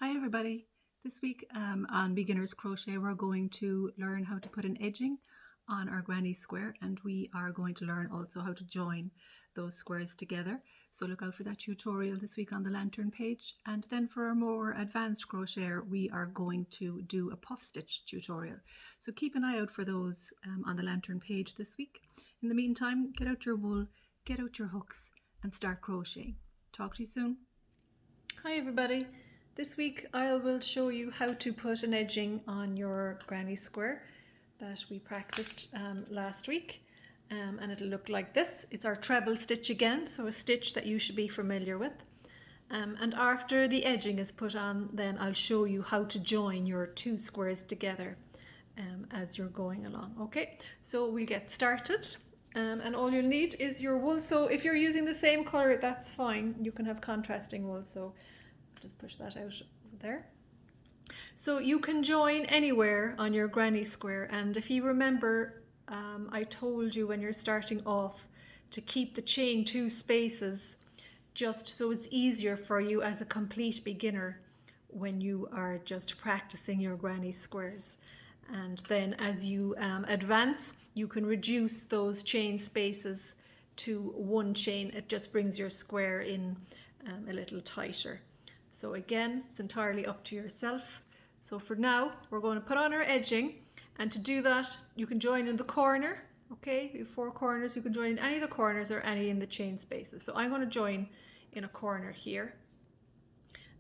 Hi everybody. This week on Beginner's Crochet we're going to learn how to put an edging on our granny square, and we are going to learn also how to join those squares together. So look out for that tutorial this week on the lantern page, and then for a more advanced crocheter we are going to do a puff stitch tutorial. So keep an eye out for those on the lantern page this week. In the meantime, get out your wool, get out your hooks and start crocheting. Talk to you soon. Hi everybody. This week I will show you how to put an edging on your granny square that we practiced last week, and it'll look like this. It's our treble stitch again, so a stitch that you should be familiar with. And after the edging is put on, then I'll show you how to join your two squares together as you're going along. Okay, so we'll get started. And all you'll need is your wool. So if you're using the same colour, that's fine. You can have contrasting wool. So just push that out there. So you can join anywhere on your granny square, and if you remember, I told you when you're starting off to keep the chain 2 spaces, just so it's easier for you as a complete beginner when you are just practicing your granny squares. And then as you advance, you can reduce those chain spaces to 1 chain. It just brings your square in a little tighter. So again, it's entirely up to yourself. So for now, we're going to put on our edging, and to do that, you can join in the corner. Okay, you have 4 corners. You can join in any of the corners or any in the chain spaces. So I'm going to join in a corner here.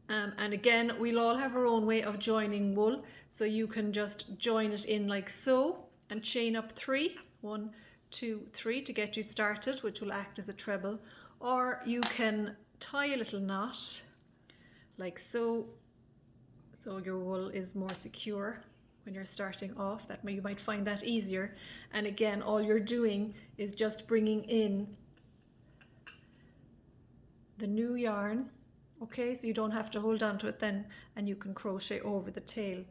And again, we'll all have our own way of joining wool. So you can just join it in like so and chain up 3. 1, 2, 3 to get you started, which will act as a treble. Or you can tie a little knot like so, so your wool is more secure when you're starting off. That you might find that easier. And again, all you're doing is just bringing in the new yarn. Okay, so you don't have to hold on to it then, and you can crochet over the tail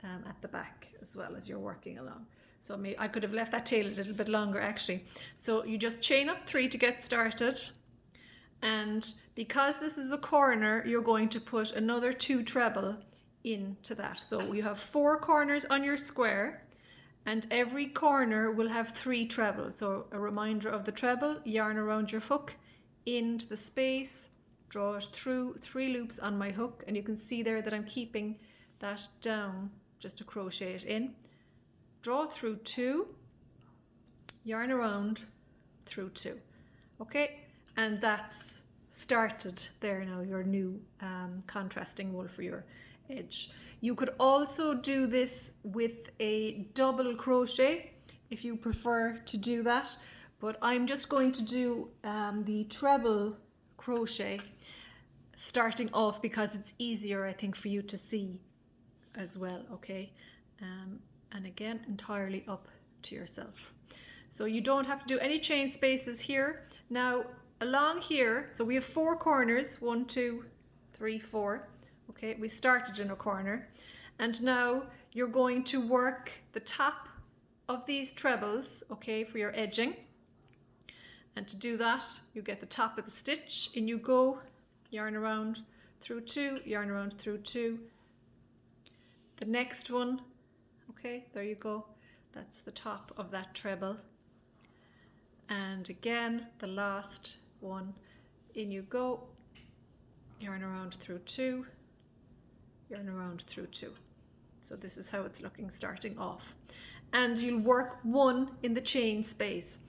at the back as well as you're working along. So I could have left that tail a little bit longer actually. So you just chain up 3 to get started. And because this is a corner, you're going to put another 2 treble into that. So you have 4 corners on your square, and every corner will have 3 trebles. So a reminder of the treble: yarn around your hook, into the space, draw it through 3 loops on my hook, and you can see there that I'm keeping that down just to crochet it in. Draw through 2, yarn around through 2. Okay, and that's started there now, your new contrasting wool for your edge. You could also do this with a double crochet if you prefer to do that, but I'm just going to do the treble crochet starting off because it's easier, I think, for you to see as well. Okay, and again, entirely up to yourself. So you don't have to do any chain spaces here. Now along here, so we have 4 corners, 1, 2, 3, 4. Okay, we started in a corner, and now you're going to work the top of these trebles, okay, for your edging. And to do that, you get the top of the stitch, in you go, yarn around through 2, yarn around through 2. The next one, okay, there you go, that's the top of that treble. And again, the last one, in you go, yarn around through 2, yarn around through 2. So this is how it's looking starting off. And you'll work 1 in the chain space.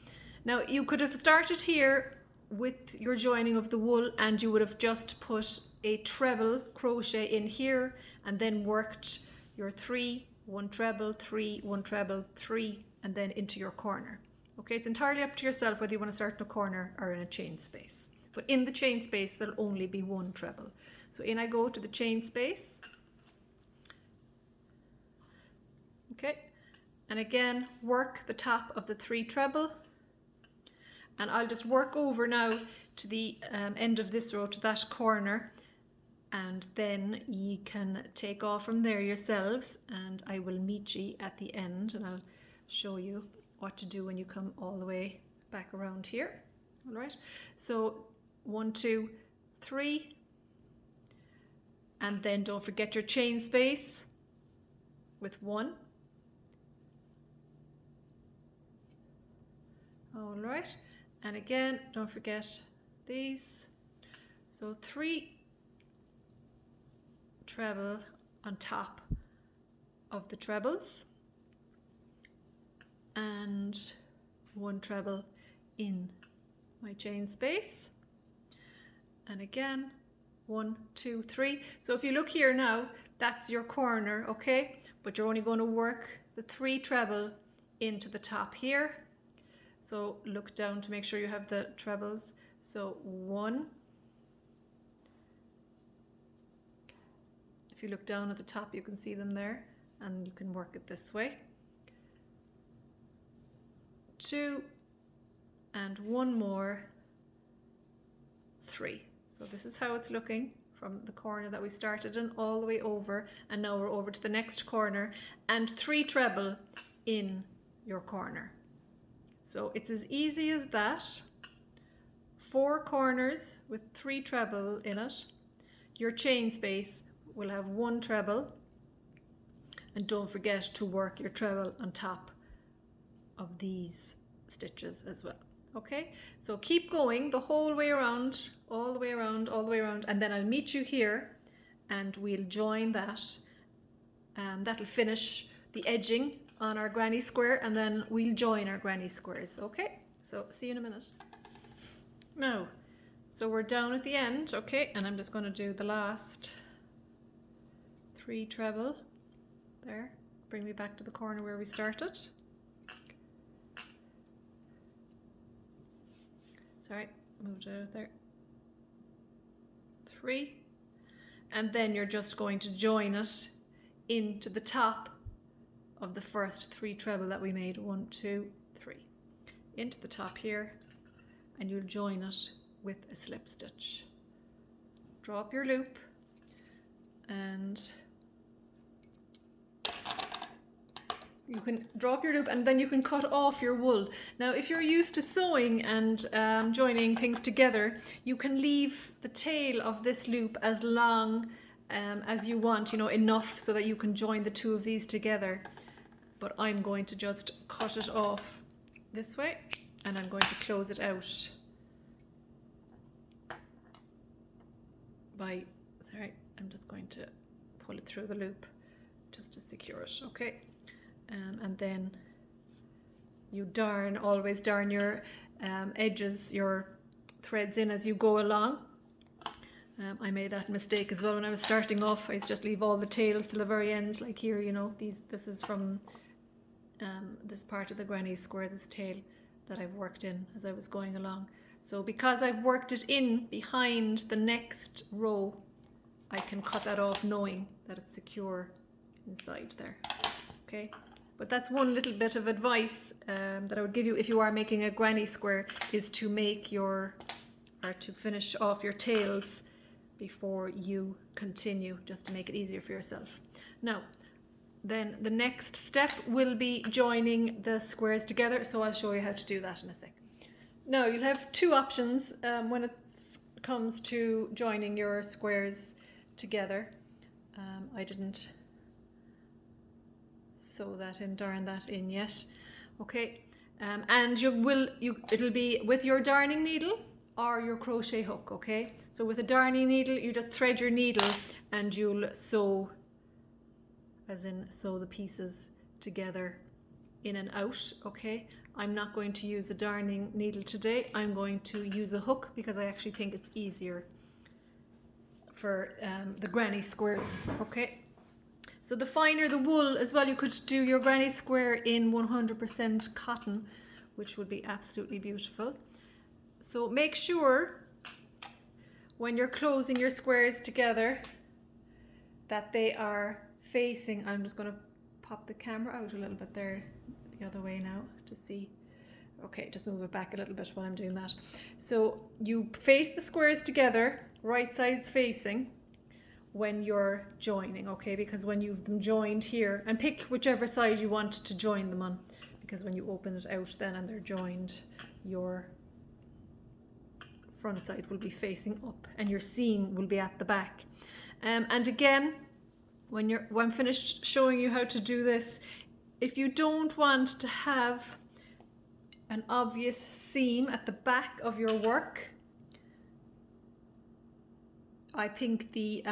Now you could have started here with your joining of the wool, and you would have just put a treble crochet in here and then worked your 3, 1 treble, 3, 1 treble, 3, and then into your corner. Okay, it's entirely up to yourself whether you want to start in a corner or in a chain space. But in the chain space, there'll only be 1 treble. So in I go to the chain space. Okay, and again, work the top of the 3 treble. And I'll just work over now to the end of this row, to that corner. And then you can take off from there yourselves, and I will meet you at the end, and I'll show you what to do when you come all the way back around here. All right, so 1, 2, 3, And then don't forget your chain space with 1. All right, and again, don't forget these. So 3 treble on top of the trebles and 1 treble in my chain space. And again, 1, 2, 3. So if you look here now, that's your corner, okay? But you're only going to work the 3 treble into the top here. So look down to make sure you have the trebles. So 1. If you look down at the top, you can see them there, and you can work it this way. 2, and 1 more, 3. So this is how it's looking from the corner that we started in all the way over, and now we're over to the next corner, and 3 treble in your corner. So it's as easy as that. 4 corners with 3 treble in it. Your chain space will have 1 treble, and don't forget to work your treble on top of these stitches as well. Okay, so keep going the whole way around, all the way around, all the way around, and then I'll meet you here and we'll join that. That'll finish the edging on our granny square, and then we'll join our granny squares. Okay, so see you in a minute. Now, so we're down at the end, okay, and I'm just going to do the last 3 treble there. Bring me back to the corner where we started. Sorry, moved it out there. 3, and then you're just going to join it into the top of the first 3 treble that we made. 1, 2, 3 into the top here, and you'll join it with a slip stitch. Draw up your loop, and you can draw up your loop, and then you can cut off your wool. Now, if you're used to sewing and joining things together, you can leave the tail of this loop as long as you want, you know, enough so that you can join the 2 of these together. But I'm going to just cut it off this way, and I'm going to close it out by, sorry, I'm just going to pull it through the loop just to secure it, okay? And then you darn, always darn your edges, your threads in as you go along. I made that mistake as well when I was starting off. I just leave all the tails to the very end, like here, you know, this is from this part of the granny square, this tail that I've worked in as I was going along. So because I've worked it in behind the next row, I can cut that off knowing that it's secure inside there, okay? But that's one little bit of advice that I would give you if you are making a granny square, is to make your, or to finish off your tails before you continue, just to make it easier for yourself. Now, then the next step will be joining the squares together, so I'll show you how to do that in a sec. Now, you'll have 2 options when it comes to joining your squares together. I didn't sew that in, darn that in yet, okay? And it'll be with your darning needle or your crochet hook, okay? So with a darning needle, you just thread your needle and you'll sew, as in sew the pieces together in and out, okay? I'm not going to use a darning needle today. I'm going to use a hook because I actually think it's easier for the granny squares, okay? So the finer the wool as well, you could do your granny square in 100% cotton, which would be absolutely beautiful. So make sure when you're closing your squares together that they are facing, I'm just going to pop the camera out a little bit there, the other way now to see. Okay, just move it back a little bit while I'm doing that. So you face the squares together, right sides facing, when you're joining, okay? Because when you've them joined here, and pick whichever side you want to join them on, because when you open it out then and they're joined, your front side will be facing up and your seam will be at the back. And again, when I'm finished showing you how to do this, if you don't want to have an obvious seam at the back of your work, I think the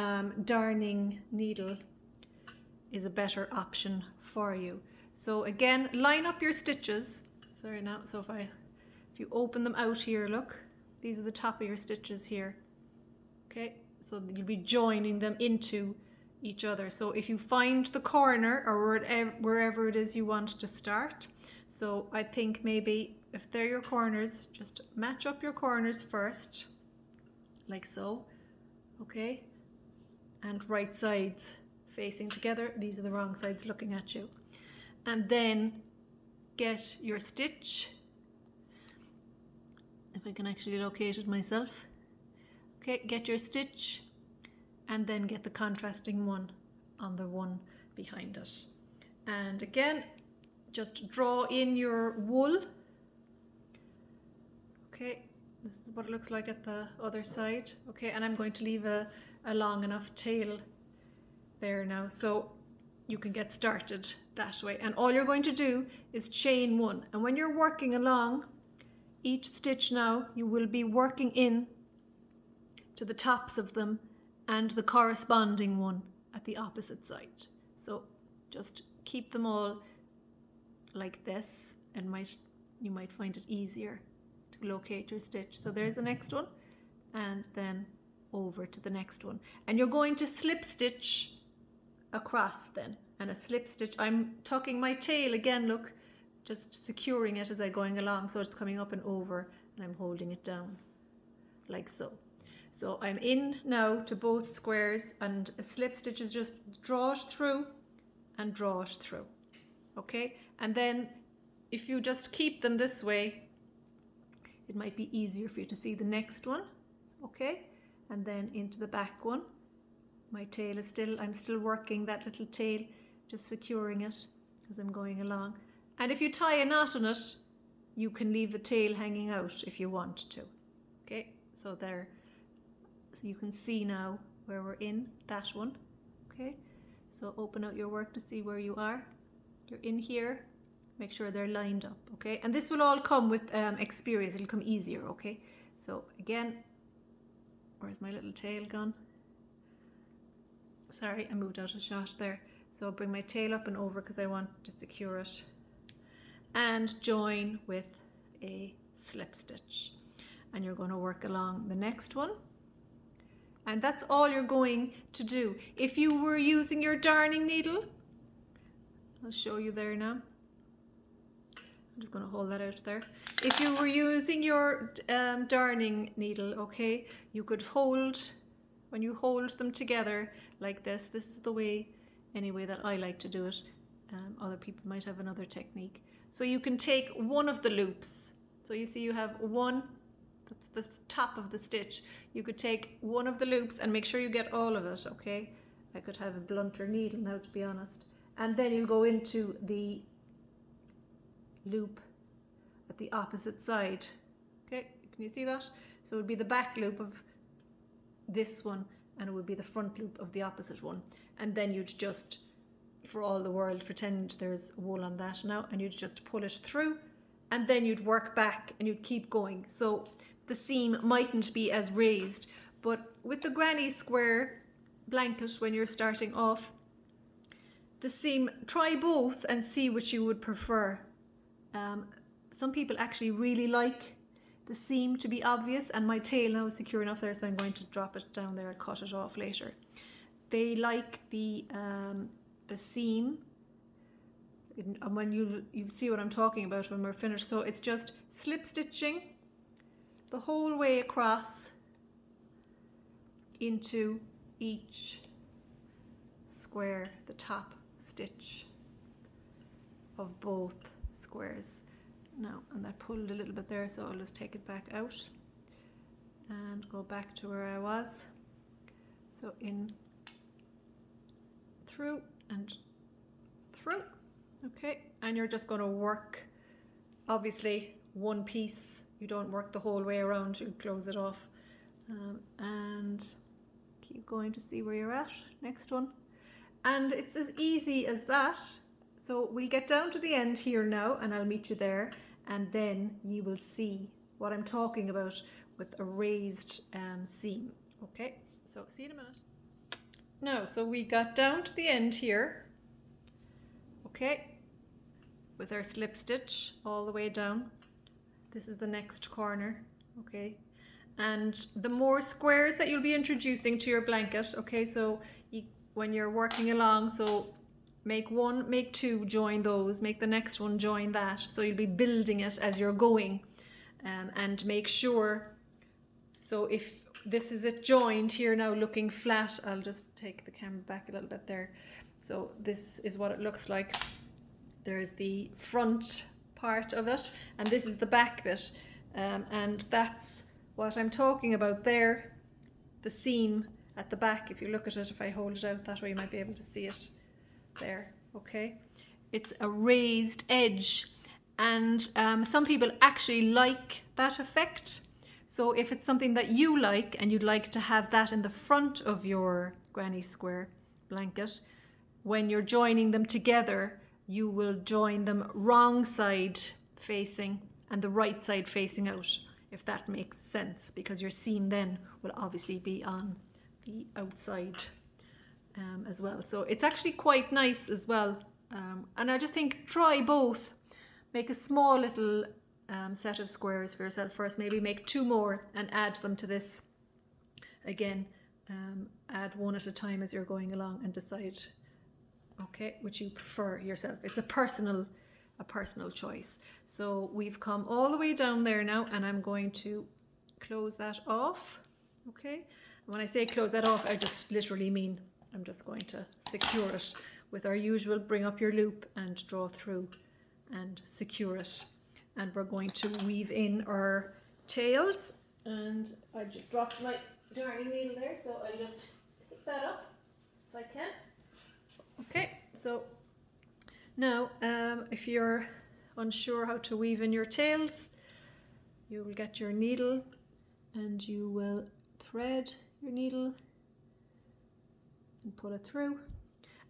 darning needle is a better option for you. So again, line up your stitches. Sorry now, so if you open them out here, look, these are the top of your stitches here. Okay, so you'll be joining them into each other. So if you find the corner or wherever it is you want to start, so I think maybe if they're your corners, just match up your corners first, like so, okay, and right sides facing together. These are the wrong sides looking at you. And then get your stitch, if I can actually locate it myself. Okay, get your stitch and then get the contrasting one on the one behind it. And again, just draw in your wool. Okay, this is what it looks like at the other side. Okay, and I'm going to leave a long enough tail there now, so you can get started that way. And all you're going to do is chain one. And when you're working along each stitch now, you will be working in to the tops of them and the corresponding one at the opposite side. So just keep them all like this, and you might find it easier to locate your stitch. So there's the next one, and then over to the next one. And you're going to slip stitch across then, and a slip stitch. I'm tucking my tail again, look, just securing it as I'm going along, so it's coming up and over, and I'm holding it down like so. So I'm in now to both squares, and a slip stitch is just draw it through and draw it through. Okay, and then if you just keep them this way, it might be easier for you to see the next one. Okay, and then into the back one. My tail is I'm still working that little tail, just securing it as I'm going along. And if you tie a knot on it, you can leave the tail hanging out if you want to. Okay, so there. So you can see now where we're in that one. Okay, so open out your work to see where you are. You're in here, make sure they're lined up. Okay, and this will all come with experience. It'll come easier. Okay, so again, where's my little tail gone? Sorry, I moved out of shot there. So I'll bring my tail up and over because I want to secure it, and join with a slip stitch. And you're going to work along the next one. And that's all you're going to do. If you were using your darning needle, I'll show you there now. I'm just going to hold that out there. If you were using your darning needle, okay, you could hold, when you hold them together like this is the way, anyway, that I like to do it. Other people might have another technique. So you can take one of the loops. So you see you have one, that's the top of the stitch. You could take one of the loops and make sure you get all of it, okay? I could have a blunter needle now, to be honest. And then you'll go into the loop at the opposite side. Okay, can you see that? So it would be the back loop of this one, and it would be the front loop of the opposite one. And then you'd just, for all the world, pretend there's wool on that now, and you'd just pull it through, and then you'd work back and you'd keep going. So the seam mightn't be as raised, but with the granny square blanket, when you're starting off, the seam, try both and see which you would prefer. Some people actually really like the seam to be obvious, and my tail now is secure enough there, so I'm going to drop it down there and cut it off later. They like the seam, and when you'll see what I'm talking about when we're finished. So it's just slip stitching the whole way across into each square, the top stitch of both squares. Now, and that pulled a little bit there, so I'll just take it back out and go back to where I was. So in, through and through. Okay, and you're just going to work, obviously, one piece. You don't work the whole way around, you close it off, and keep keep going to see where you're at. Next one. And it's as easy as that. So we'll get down to the end here now, and I'll meet you there, and then you will see what I'm talking about with a raised seam. Okay, so see you in a minute. Now, so we got down to the end here, okay, with our slip stitch all the way down. This is the next corner, okay, and the more squares that you'll be introducing to your blanket, okay, so when you're working along, so make one, make two, join those, make the next one, join that, so you'll be building it as you're going, and make sure, so if this is it joined here now looking flat, I'll just take the camera back a little bit there, so this is what it looks like. There's the front part of it, and this is the back bit, and that's what I'm talking about there, the seam at the back. If you look at it, if I hold it out that way, you might be able to see it there, okay? It's a raised edge, and some people actually like that effect. So if it's something that you like and you'd like to have that in the front of your granny square blanket, when you're joining them together, you will join them wrong side facing and the right side facing out, if that makes sense, because your seam then will obviously be on the outside as well. So it's actually quite nice as well, and I just think try both. Make a small little set of squares for yourself first, maybe make two more and add them to this again. Add one at a time as you're going along and decide, okay, which you prefer yourself. It's a personal choice. So we've come all the way down there now, and I'm going to close that off, okay? And when I say close that off, I just literally mean I'm just going to secure it with our usual bring up your loop and draw through and secure it. And we're going to weave in our tails, and I just dropped my darning needle there, so I'll just pick that up if I can. Okay, so now if you're unsure how to weave in your tails, you will get your needle and you will thread your needle and pull it through,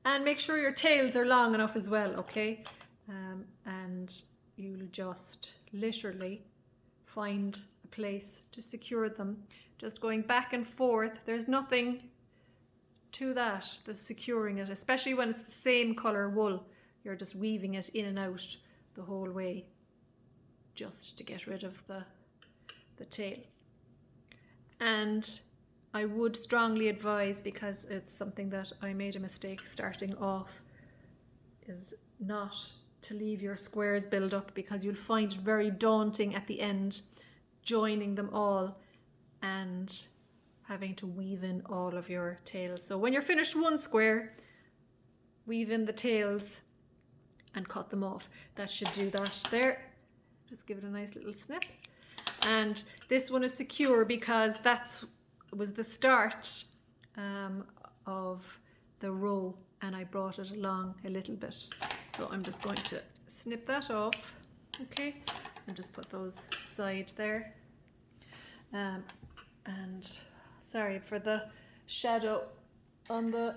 and make sure your tails are long enough as well, okay? And you'll just literally find a place to secure them, just going back and forth. There's nothing to that, the securing it, especially when it's the same color wool. You're just weaving it in and out the whole way just to get rid of the tail. And I would strongly advise, because it's something that I made a mistake starting off, is not to leave your squares build up, because you'll find it very daunting at the end joining them all and having to weave in all of your tails. So when you're finished one square, weave in the tails and cut them off. That should do that there. Just give it a nice little snip. And this one is secure because that was the start of the row, and I brought it along a little bit. So I'm just going to snip that off, okay, and just put those aside there. And sorry for the shadow on the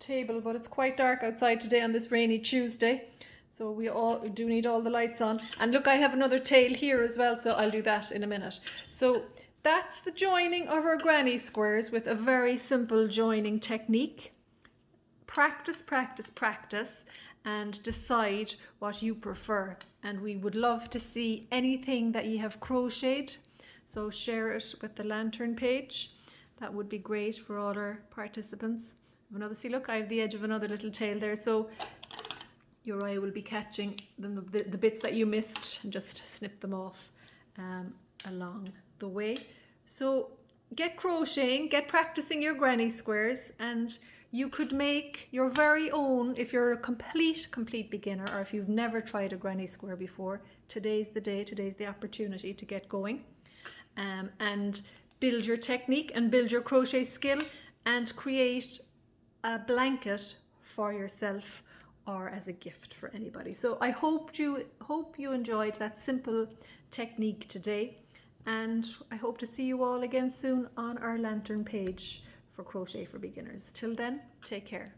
table, but it's quite dark outside today on this rainy Tuesday, so we all do need all the lights on. And look, I have another tail here as well, so I'll do that in a minute. So that's the joining of our granny squares with a very simple joining technique. Practice, practice, practice, and decide what you prefer. And we would love to see anything that you have crocheted, so share it with the lantern page. That would be great for all our participants. Another, see, look, I have the edge of another little tail there, so your eye will be catching the bits that you missed, and just snip them off along the way. So get crocheting, get practicing your granny squares, and you could make your very own. If you're a complete beginner, or if you've never tried a granny square before, today's the day, today's the opportunity to get going and build your technique and build your crochet skill and create a blanket for yourself or as a gift for anybody. So I hope you enjoyed that simple technique today, and I hope to see you all again soon on our lantern page for Crochet for Beginners. Till then, take care.